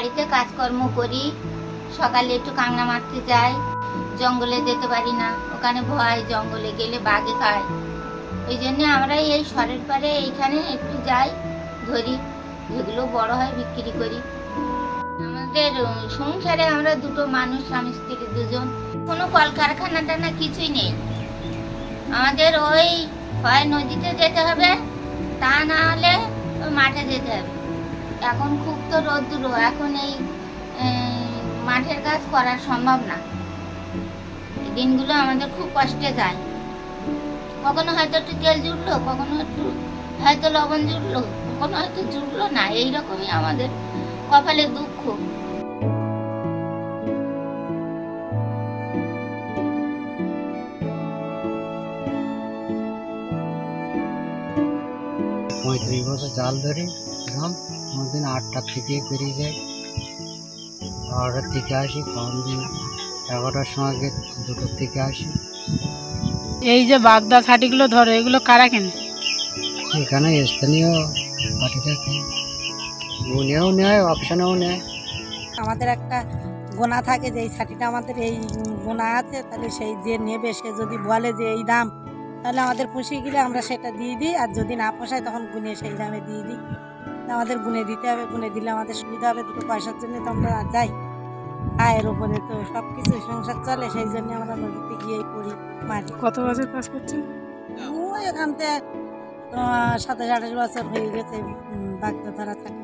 বাড়িতে কাজকর্ম করি, সকালে একটু কাঁকড়া মারতে যাই, জঙ্গলে যেতে পারি না, ওখানে ভয়, জঙ্গলে গেলে বাঘে খায়। ওই জন্য আমরা এই শহরের পারে এইখানে একটু যাই, ধরি, যেগুলো বড় হয় বিক্রি করি। আমাদের সংসারে আমরা দুটো মানুষ, স্বামী স্ত্রী দুজন। কোনো কলকারখানা টানা কিছুই নেই আমাদের। ওই হয় নদীতে যেতে হবে, তা না হলে ওই মাঠে যেতে হবে। এখন খুব তো রোদ্দুর, এখন এই মাঠের কাজ করা সম্ভব না। এই দিনগুলো আমাদের খুব কষ্টে যায়। কখনো হয়তো একটু তেল জুটলো, কখনো একটু হয়তো লবণ জুটলো, কখনো হয়তো জুটলো না। এইরকমই আমাদের কপালে দুঃখ। পঁয়ত্রিশ বছর জাল ধরি, কোনোদিন 8টার থেকে বেরিয়ে যাই, 12টার থেকে আসি, কোনোদিন 11টার সময় 2টোর থেকে আসি। এই যে বাগদা ছাটিগুলো ধরে, এগুলো কারা কেনে? এখানে স্থানীয় পার্টিটা গুনেও নেয়, অপশনেও নেয়। আমাদের একটা গোনা থাকে যে এই ছাটিটা আমাদের এই গোনা আছে, তাহলে সেই যে নেবে সে যদি বলে যে এই দাম, তাহলে আমাদের পুষিয়ে গেলে আমরা সেটা দিয়ে দিই, আর যদি না পোষায় তখন গুনে সেই দামে দিয়ে দিই। আমাদের গুনে দিতে হবে, গুনে দিলে আমাদের সুবিধা হবে, দুটো পয়সার জন্য তো আমরা যাই, আয়ের ওপরে তো সব কিছু সংসার চলে, সেই জন্য আমরা নদীতে গিয়েই পড়ি মাটি। কত বছর কাজ করছেন? এখান থেকে 27-28 বছর হয়ে গেছে বাগদা ধরা থাকে।